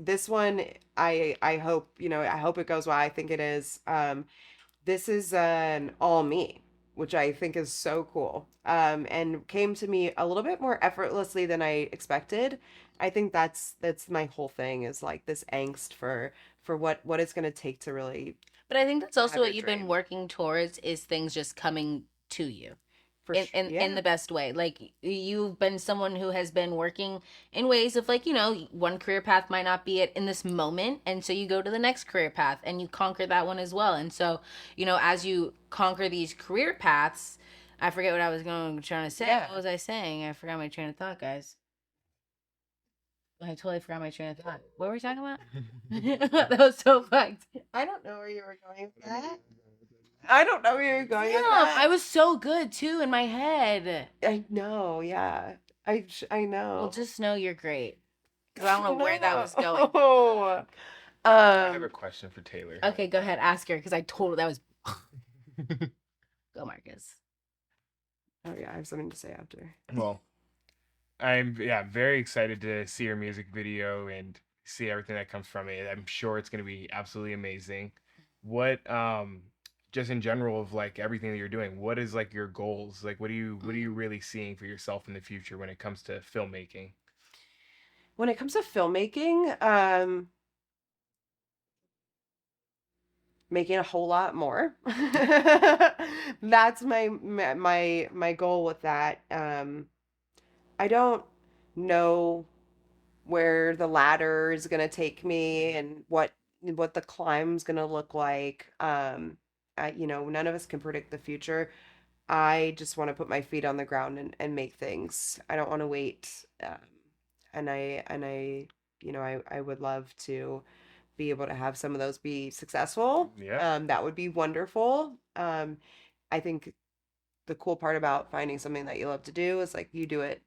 hope, I hope it goes well. I think it is. This is an all me, which I think is so cool. And came to me a little bit more effortlessly than I expected. I think that's my whole thing, is like this angst for what it's going to take to really. But I think that's also Have what your you've dream. been working towards, is things just coming to you. in the best way. Like, you've been someone who has been working in ways of, like, one career path might not be it in this moment, and so you go to the next career path and you conquer that one as well. And so, as you conquer these career paths, I forget what I was trying to say. Yeah. What was I saying? I forgot my train of thought, guys. I totally forgot my train of thought. What were we talking about? That was so fucked. I don't know where you were going with that. I don't know where you're going with Damn, that. I was so good too in my head. I know, yeah. I know. Well, just know you're great. 'Cause I don't know where that was going. Oh. I have a question for Taylor. Okay, go ahead, ask her, because I told her that was. Go, Marcus. Oh yeah, I have something to say after. Well, I'm very excited to see your music video and see everything that comes from it. I'm sure it's going to be absolutely amazing. What just in general of like everything that you're doing, what is like your goals? Like what are you really seeing for yourself in the future when it comes to filmmaking? When it comes to filmmaking, making a whole lot more. That's my goal with that. I don't know where the ladder is going to take me and what the climb's going to look like. None of us can predict the future. I just want to put my feet on the ground and make things. I don't want to wait. And I would love to be able to have some of those be successful. Yeah. That would be wonderful. I think the cool part about finding something that you love to do is like you do it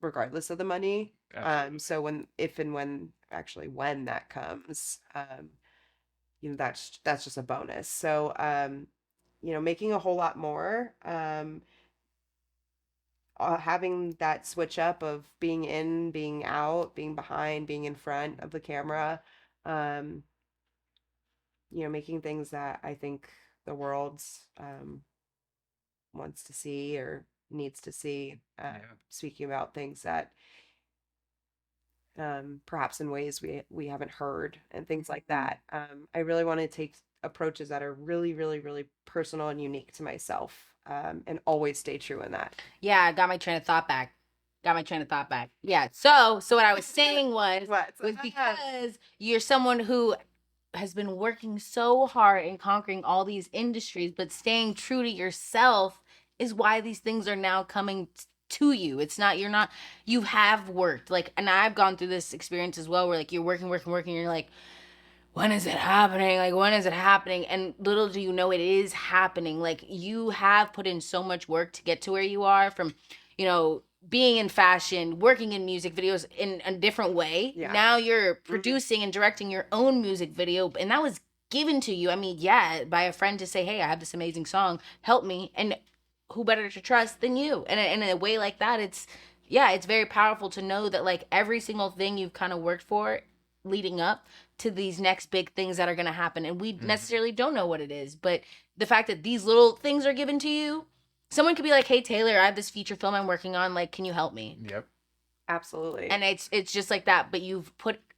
regardless of the money. Absolutely. So when that comes, that's just a bonus. So making a whole lot more, having that switch up of being in, being out, being behind, being in front of the camera, making things that I think the world wants to see or needs to see, speaking about things that perhaps in ways we haven't heard and things like that. I really want to take approaches that are really, really, really personal and unique to myself, and always stay true in that. Yeah, I got my train of thought back. Yeah. So what I was saying was because you're someone who has been working so hard and conquering all these industries, but staying true to yourself is why these things are now coming to you. It's not, you have worked, like, and I've gone through this experience as well, where like you're working, and you're like, when is it happening? Like, when is it happening? And little do you know, it is happening. Like, you have put in so much work to get to where you are, from, being in fashion, working in music videos in a different way. Yeah. Now you're producing and directing your own music video, and that was given to you. I mean, by a friend to say, hey, I have this amazing song, help me. And who better to trust than you? And in a way like that, it's very powerful to know that like every single thing you've kind of worked for leading up to these next big things that are going to happen. And we necessarily don't know what it is, but the fact that these little things are given to you, someone could be like, hey, Taylor, I have this feature film I'm working on. Like, can you help me? Yep. Absolutely. And it's just like that. But you've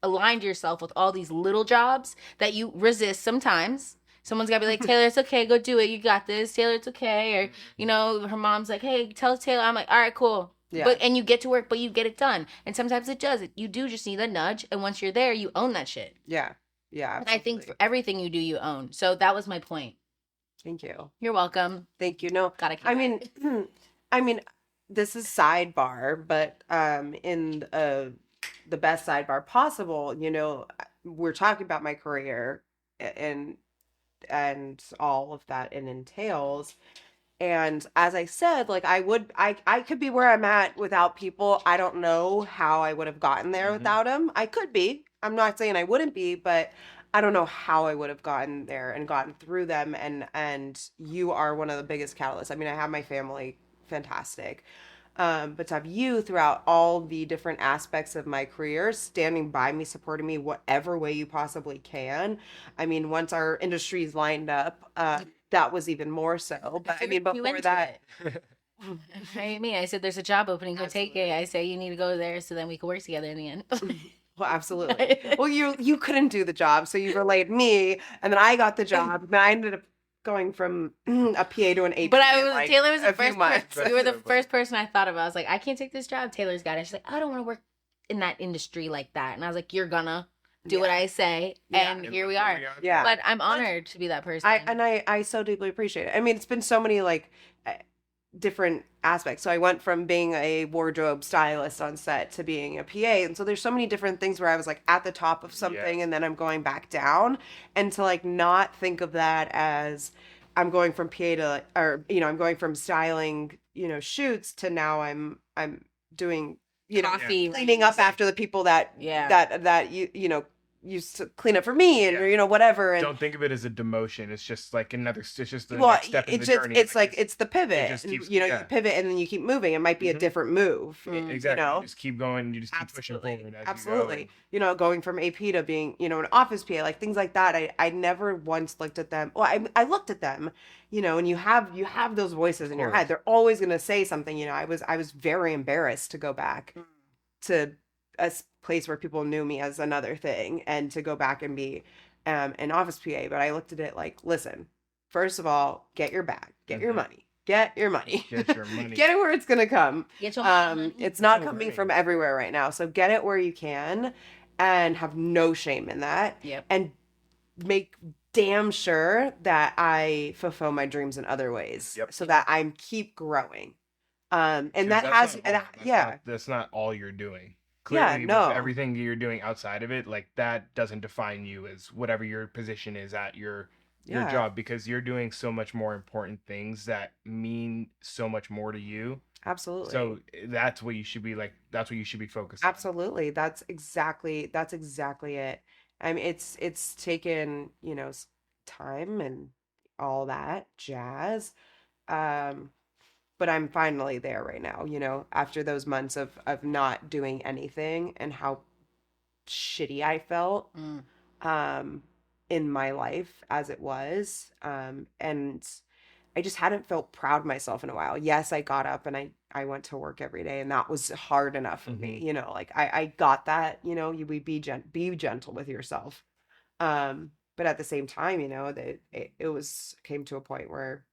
aligned yourself with all these little jobs that you resist sometimes. Someone's got to be like, Taylor, it's okay. Go do it. You got this. Taylor, it's okay. Or, her mom's like, hey, tell Taylor. I'm like, all right, cool. Yeah. And you get to work, but you get it done. And sometimes it does. You do just need a nudge. And once you're there, you own that shit. Yeah. Yeah. Absolutely. And I think for everything you do, you own. So that was my point. Thank you. You're welcome. Thank you. No, I mean, this is sidebar, but in the best sidebar possible, we're talking about my career and all of that it entails. And as I said, like I could be where I'm at without people. I don't know how I would have gotten there without them. I could be. I'm not saying I wouldn't be, but I don't know how I would have gotten there and gotten through them. And you are one of the biggest catalysts. I mean, I have my family, fantastic. But to have you throughout all the different aspects of my career, standing by me, supporting me whatever way you possibly can. I mean, once our industries lined up, that was even more so. But I mean, before that, I said, there's a job opening, go take it. I say, you need to go there so then we can work together in the end. Well, absolutely. Well, you couldn't do the job, so you relayed me, and then I got the job, and I ended up going from a PA to an AP. But Taylor was a the few first months. person. You were the first person I thought of. I was like, I can't take this job. Taylor's got it. She's like, I don't want to work in that industry like that. And I was like, you're gonna do what I say. Yeah. And here we are. Yeah. But I'm honored to be that person. I so deeply appreciate it. I mean, it's been so many like different aspects. So I went from being a wardrobe stylist on set to being a PA. And so there's so many different things where I was like at the top of something and then I'm going back down, and to like not think of that as I'm going from PA to, or, you know, I'm going from styling, you know, shoots to now I'm doing, you know, Coffee. cleaning up after the people that you know used to clean up for me, and or, you know, whatever. And don't think of it as a demotion. It's just like another. It's just the well, next step in the journey. It's like it's the pivot. It just keeps, you know, you pivot and then you keep moving. It might be a different move. Exactly. You know? You just keep going. You just keep pushing forward. As Absolutely. You go. You know, going from AP to being, you know, an office PA, like things like that. I never once looked at them. Well, I looked at them, you know, and you have those voices in your head. They're always going to say something. You know, I was very embarrassed to go back to a place where people knew me as another thing, and to go back and be an office PA. But I looked at it like, listen, first of all, get your bag, get your money, get your money, get your money, get it where it's gonna come. Get your money. It's not coming from everywhere right now, so get it where you can, and have no shame in that. Yep. And make damn sure that I fulfill my dreams in other ways, so that I'm keep growing. And that has, that's not all you're doing. Clearly, no. with everything you're doing outside of it, like that doesn't define you as whatever your position is at your job, because you're doing so much more important things that mean so much more to you. Absolutely. So that's what you should be like. That's what you should be focused on. Absolutely. That's exactly it. I mean, it's taken, you know, time and all that jazz. But I'm finally there right now, you know, after those months of not doing anything and how shitty I felt in my life as it was. And I just hadn't felt proud of myself in a while. Yes, I got up and I went to work every day, and that was hard enough for me, you know, like I got that, you know, you would be gentle with yourself. But at the same time, you know, that it came to a point where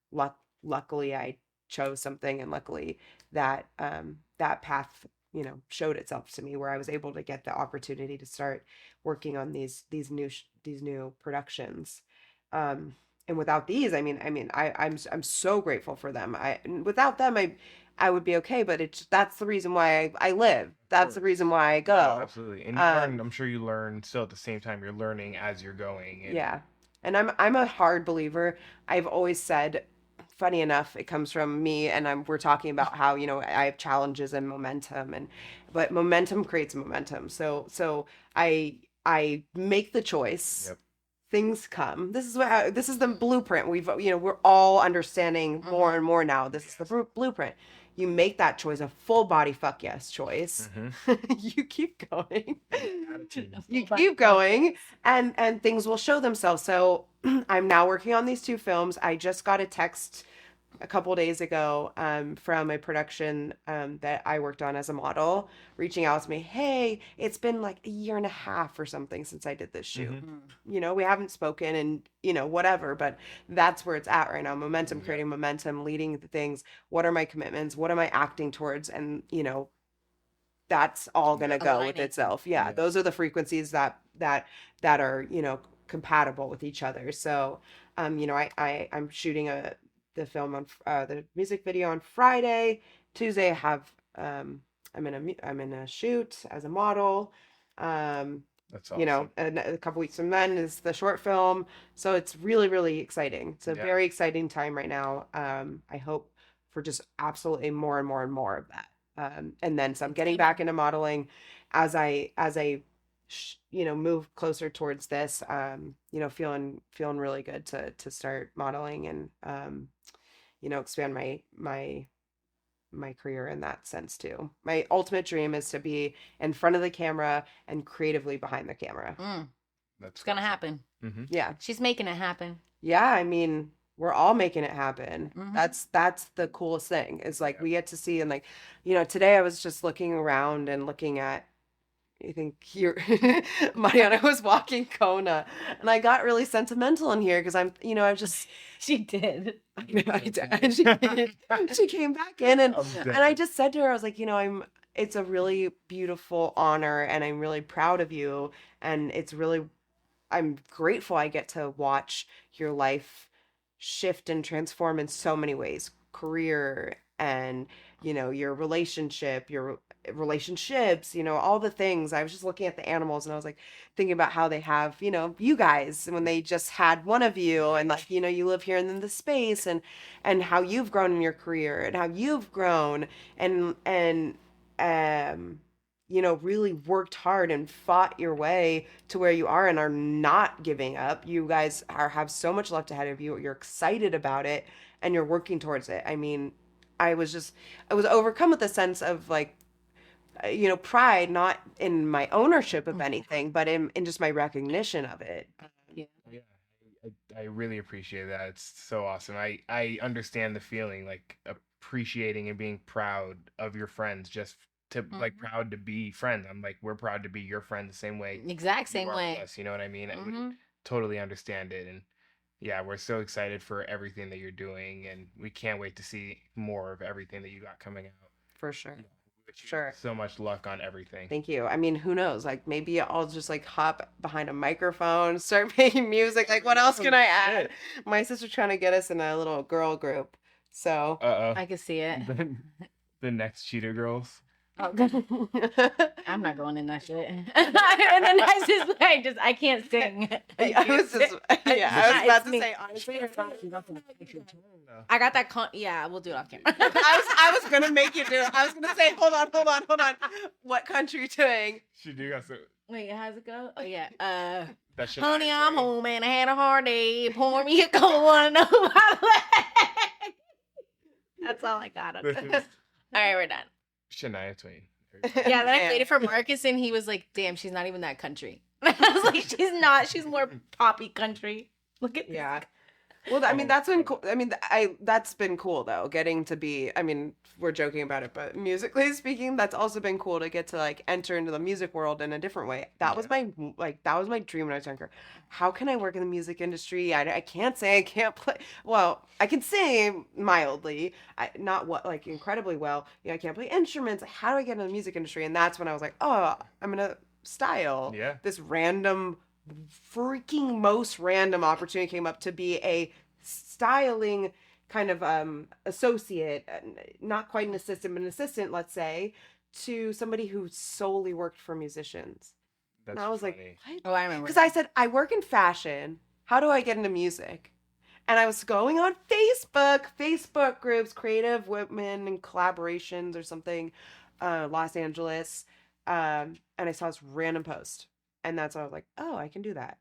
luckily I chose something, and luckily that that path, you know, showed itself to me, where I was able to get the opportunity to start working on these new productions. And without these, I'm so grateful for them. Without them, I would be okay, but that's the reason why I live. That's the reason why I go. No, absolutely. And you learn, I'm sure you learn still at the same time. You're learning as you're going. Yeah. And I'm a hard believer. I've always said, funny enough, it comes from me, and we're talking about how, you know, I have challenges and momentum, but momentum creates momentum. So I make the choice. Yep. Things come. This is the blueprint. We're all understanding more and more now. This is the blueprint. You make that choice, a full body fuck yes choice. You keep going. You keep going, and things will show themselves. So I'm now working on these 2 films. I just got a text a couple days ago from a production that I worked on as a model, reaching out to me. Hey, it's been like a year and a half or something since I did this shoot. You know, we haven't spoken and, you know, whatever, but that's where it's at right now. Momentum, creating momentum, leading the things. What are my commitments? What am I acting towards? And, you know, that's all going to go with itself. Yeah. Those are the frequencies that are, you know, compatible with each other. So, you know, I'm shooting the film on the music video on Friday. Tuesday I have I'm in a shoot as a model. That's awesome. You know, a couple weeks from then is the short film. So it's really, really exciting. It's a very exciting time right now. I hope for just absolutely more and more and more of that. And then some, getting back into modeling as I you know, move closer towards this, you know, feeling really good to start modeling and, you know, expand my career in that sense too. My ultimate dream is to be in front of the camera and creatively behind the camera. It's gonna happen. Yeah. She's making it happen. Yeah. I mean, we're all making it happen. That's the coolest thing, is like we get to see, and like, you know, today I was just looking around and looking at, you think you're Mariana was walking Kona, and I got really sentimental in here because I'm, I just She did. I know I did. And she came back in, and I just said to her, I was like, it's a really beautiful honor, and I'm really proud of you, and I'm grateful I get to watch your life shift and transform in so many ways, career and your relationships, all the things. I was just looking at the animals, and I was like thinking about how they have, you guys, when they just had one of you, and like, you live here in the space, and how you've grown in your career, and how you've grown, and really worked hard and fought your way to where you are and are not giving up. You guys have so much left ahead of you. You're excited about it, and you're working towards it. I mean, I was overcome with a sense of like, pride, not in my ownership of anything, but in just my recognition of it. Yeah. Yeah, I really appreciate that. It's so awesome. I understand the feeling, like appreciating and being proud of your friends, just to like proud to be friends. I'm like, we're proud to be your friend the same way Exact you same are way. with us. You know what I mean? I would totally understand it. And yeah, we're so excited for everything that you're doing, and we can't wait to see more of everything that you got coming out. For sure. Yeah, we wish you Sure. so much luck on everything. Thank you. I mean, who knows? Like, maybe I'll just like hop behind a microphone, start making music. Like, what else can I add? My sister's trying to get us in a little girl group. So I can see it. The next Cheetah Girls. Oh, I'm not going in that shit. And then I just like, I can't sing. I was about to say, honestly, I got that. Yeah, we'll do it off camera. I was gonna make you do it. I was gonna say, hold on. What country are you doing? She do got so. Wait, how's it go? Oh yeah. That shit. Honey, I'm home and I had a hard day. Pour me a cold one over my leg. That's all I got. All right, we're done. Shania Twain. Yeah, then I played it for Marcus, and he was like, "Damn, she's not even that country." I was like, "She's not. She's more poppy country." Look at this. Yeah. Well, I mean, that's been cool. I mean, that's been cool though, getting to be. I mean, we're joking about it, but musically speaking, that's also been cool to get to like enter into the music world in a different way. That was my dream when I was younger. How can I work in the music industry? I can't say I can't play. Well, I can sing mildly, not what like incredibly well. I can't play instruments. How do I get into the music industry? And that's when I was like, oh, I'm gonna style. Yeah. This freaking most random opportunity came up to be a styling kind of associate, not quite an assistant, but an assistant, let's say, to somebody who solely worked for musicians. That's and I was funny. like, what? Oh, I remember. Because I said, I work in fashion. How do I get into music? And I was going on Facebook groups, creative women and collaborations or something, Los Angeles. And I saw this random post. And that's when I was like, oh, I can do that.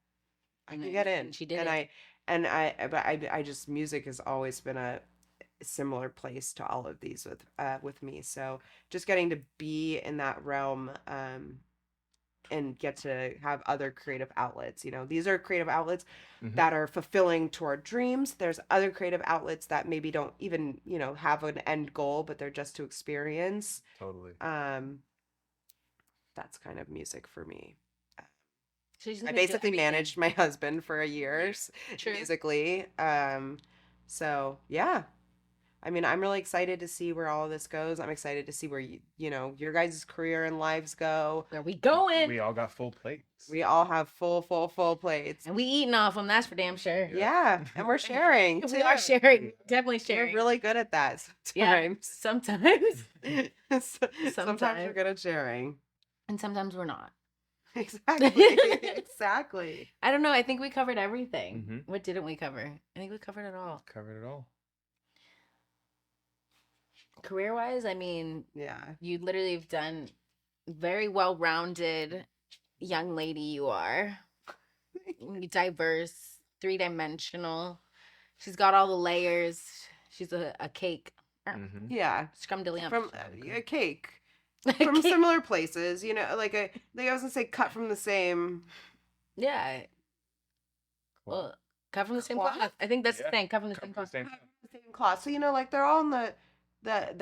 I can get in. She did it. But I just, music has always been a similar place to all of these with me. So just getting to be in that realm, and get to have other creative outlets. These are creative outlets that are fulfilling to our dreams. There's other creative outlets that maybe don't even, have an end goal, but they're just to experience. Totally. That's kind of music for me. I basically managed my husband for a year musically. So yeah. I mean, I'm really excited to see where all of this goes. I'm excited to see where your guys' career and lives go. Where we going? We all got full plates. We all have full plates. And we eating off them, that's for damn sure. Yeah. And we're sharing. We are sharing. Definitely sharing. We're really good at that sometimes. Yeah, sometimes. Sometimes we're good at sharing. And sometimes we're not. Exactly. I don't know. I think we covered everything. Mhm. What didn't we cover? I think we covered it all. Covered it all. Career-wise, I mean, Yeah. you literally have done very well-rounded young lady you are. Diverse, three-dimensional. She's got all the layers. She's a cake. Mm-hmm. Yeah. Scrumdiddly From a cake. From similar places, like I was gonna say, cut from the same. Yeah. Well, cut from the same Cloth? cloth. I think that's the thing. Cut from the same cloth. Same cloth. So like they're all in the that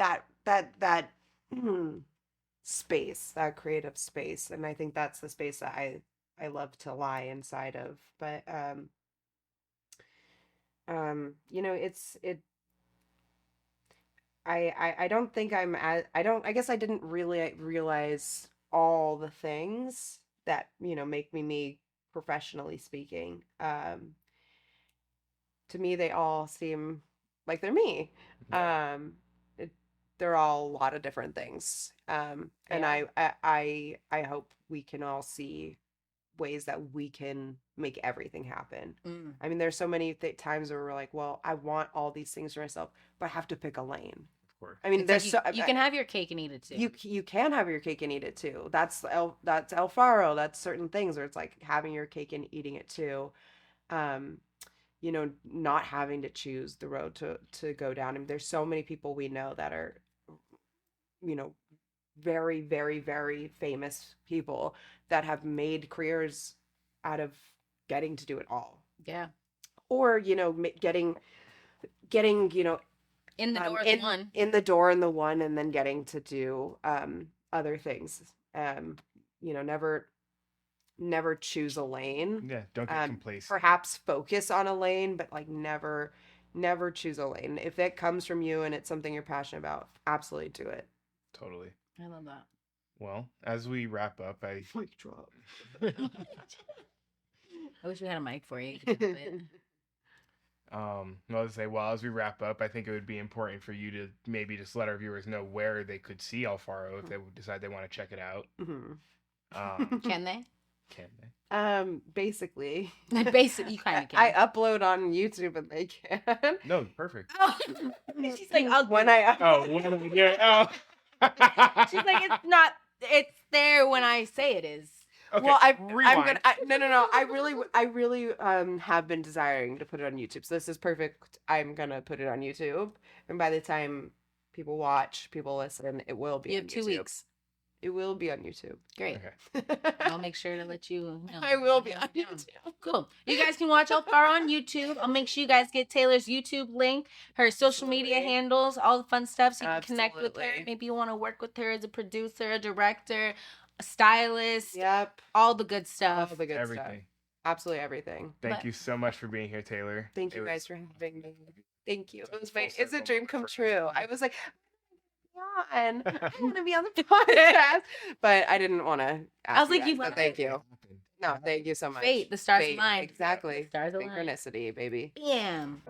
space, that creative space. And I think that's the space that I love to lie inside of. But you know, I don't think I'm as I guess I didn't really realize all the things that, you know, make me professionally speaking. To me they all seem like they're me. It, they're all a lot of different things. And Yeah. I hope we can all see ways that we can make everything happen. Mm. I mean, there's so many times where we're like, well, I want all these things for myself, but I have to pick a lane. Of course. I mean, It's there's like so you can have your cake and eat it too. you can have your cake and eat it too. That's El Faro. That's certain things where it's like having your cake and eating it too. You know, not having to choose the road to go down. I mean, there's so many people we know that are, you know, very, very, very famous people that have made careers out of getting to do it all. Yeah. Or, you know, getting, you know, In the door is one. in the door in the one, and then getting to do other things. You know, never choose a lane. Yeah, don't get complacent. Perhaps focus on a lane, but like never choose a lane. If it comes from you and it's something you're passionate about, absolutely do it. Totally. I love that. Well, as we wrap up, I Mic drop. I wish we had a mic for you. You could help it. I'll say, well, as we wrap up, I think it would be important for you to maybe just let our viewers know where they could see El Faro if they decide they want to check it out. Mm-hmm. Can they? Can they? Basically. Basically, you kind of can. I upload on YouTube and they can. No, perfect. Oh, she's like, I'll When I Oh, yeah. Oh. She's like, it's not. It's there when I say it is. Okay, well, I'm rewind. gonna no. I really have been desiring to put it on YouTube. So this is perfect. I'm gonna put it on YouTube, and by the time people watch, people listen, it will be. You on have 2 YouTube. weeks. It will be on YouTube. Great. Okay. I'll make sure to let you know. I will be on YouTube. Cool. You guys can watch El Faro on YouTube. I'll make sure you guys get Taylor's YouTube link, her social media Absolutely. handles, all the fun stuff so you can connect with her. Absolutely. Maybe you want to work with her as a producer, a director, a stylist, Yep. all the good All stuff. the good stuff. Everything. Absolutely everything. Thank But- you so much for being here, Taylor. Thank you It guys was- for having me. Thank you. It was Full it's a circle dream come for true. us. I was like, I want to be on the podcast, but I didn't want to. I was like, you so wanna- thank you. No, thank you so much. Fate, the stars Fate, aligned. Exactly. Stars aligned. Synchronicity, baby. Bam.